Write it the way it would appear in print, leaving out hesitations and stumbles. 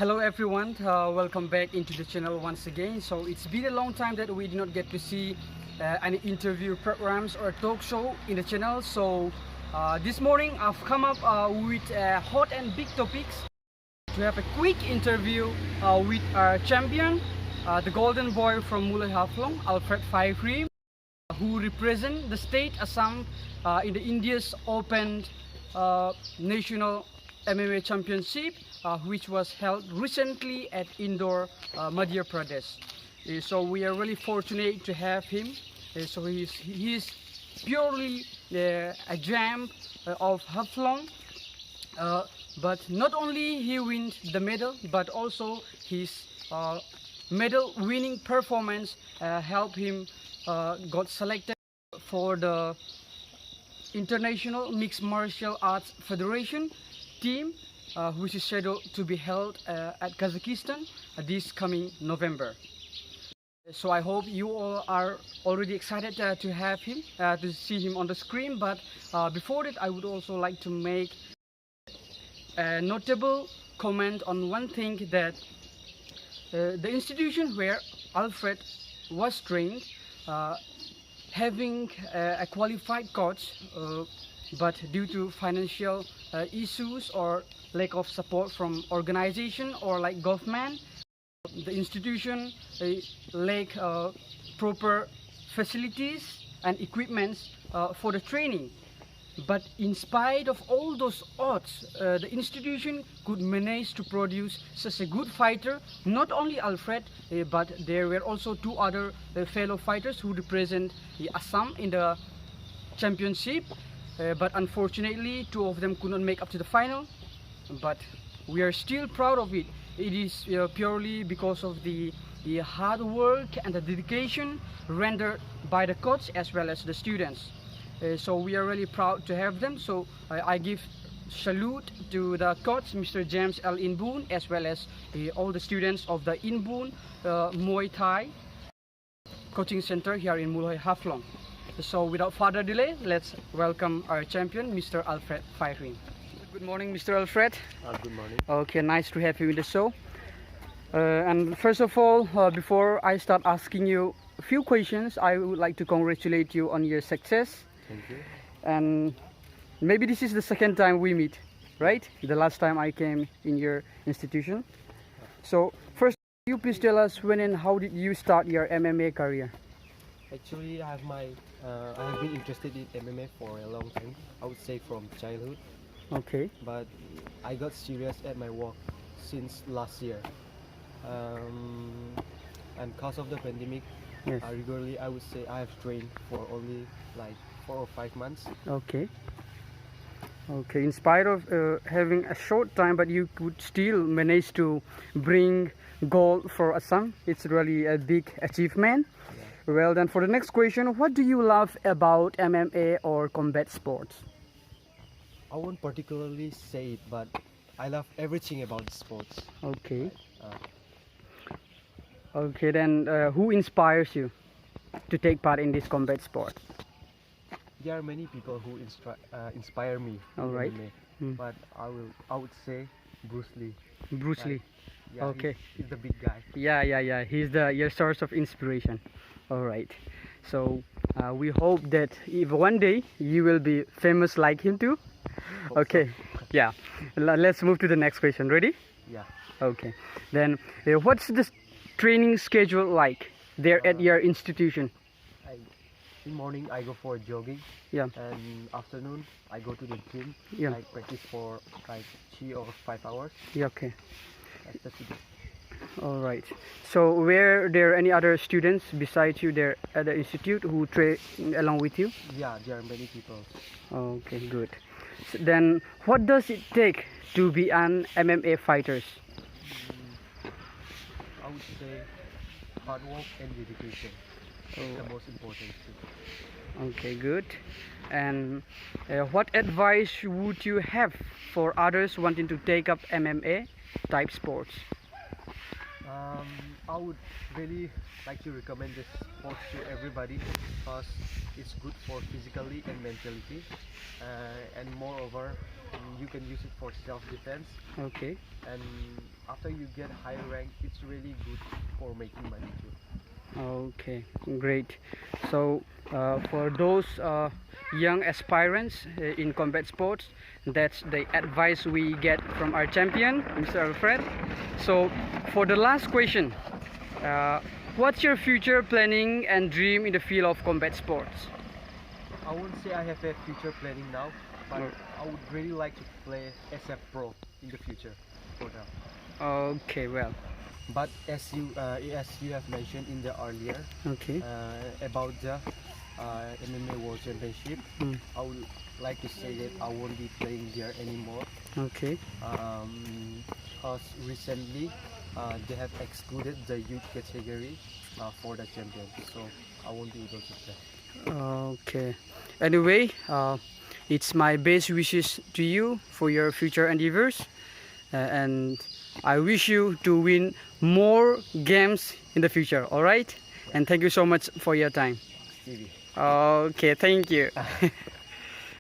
Hello everyone, welcome back into the channel once again. So it's been a long time that we did not get to see any interview programs or talk show in the channel. So this morning I've come up with hot and big topics to have a quick interview with our champion, the golden boy from Muay Haflong, ALFRED FAIHRIEM, who represent the state Assam in the India's Open National MMA Championship, which was held recently at Indore, Madhya Pradesh. So we are really fortunate to have him. So he's purely a champ of Haflong, but not only he wins the medal, but also his medal winning performance helped him got selected for the International Mixed Martial Arts Federation team, which is scheduled to be held at Kazakhstan this coming November. So I hope you all are already excited to have him, to see him on the screen. But before that, I would also like to make a notable comment on one thing, that the institution where ALFRED was trained, having a qualified coach, but due to financial issues or lack of support from organization or like government, the institution lack proper facilities and equipments for the training. But in spite of all those odds, the institution could manage to produce such a good fighter. Not only ALFRED, but there were also two other fellow fighters who represent Assam in the championship. But unfortunately, two of them could not make up to the final. But we are still proud of it. It is purely because of the hard work and the dedication rendered by the coach as well as the students. So we are really proud to have them. So I give salute to the coach, Mr. James L. Inbuon, as well as all the students of the Inbuon Muay Thai coaching center here in Muay Haflong. So without further delay, let's welcome our champion, Mr. ALFRED FAIHRIEM. Good morning, Mr. ALFRED. Good morning. Okay, nice to have you in the show. And first of all, before I start asking you a few questions, I would like to congratulate you on your success. Thank you. And maybe this is the second time we meet, right? The last time I came in your institution. So first, you please tell us when and how did you start your MMA career? Actually, I have been interested in MMA for a long time. I would say from childhood. Okay. But I got serious at my work since last year. And because of the pandemic, Yes. regularly I would say I have trained for only like 4 or 5 months. Okay. Okay. In spite of having a short time, but you could still manage to bring gold for Assam. It's really a big achievement. Yeah. Well, then for the next question, what do you love about MMA or combat sports? I won't particularly say it, but I love everything about sports. Okay. Uh, Okay, then who inspires you to take part in this combat sport? There are many people who inspire me in All right. MMA, but I would say Bruce Lee. Bruce Lee. Yeah, Okay. he's the big guy. Yeah. He's your source of inspiration. All right. So we hope that if one day you will be famous like him too. Hope Okay. so. Yeah. Let's move to the next question. Ready? Yeah. Okay. Then what's the training schedule like there at your institution? In morning I go for jogging. Yeah. And afternoon I go to the gym. Yeah. I practice for like 3 or 5 hours. Yeah. Okay. That's it. All right. So were there any other students besides you there at the institute who train along with you? Yeah, there are many people. Okay, good. So then what does it take to be an MMA fighter? I would say hard work and dedication. Is the most important thing. Okay, good. And what advice would you have for others wanting to take up MMA type sports? I would really like to recommend this sport to everybody because it's good for physically and mentally, and moreover You can use it for self-defense, Okay. and after you get high rank, it's really good for making money too. Okay, great. So, for those young aspirants in combat sports, that's the advice we get from our champion, Mr. Alfred. So, for the last question, what's your future planning and dream in the field of combat sports? I wouldn't say I have a future planning now, but Oh. I would really like to play as a pro in the future for now. Okay, well, But as you have mentioned in the earlier okay. about the MMA World Championship, Mm, I would like to say that I won't be playing there anymore. okay. Because recently they have excluded the youth category for the champion, so I won't be able to play. Okay. Anyway, it's my best wishes to you for your future endeavors, and I wish you to win more games in the future. All right? And thank you so much for your time. Stevie. Okay, thank you.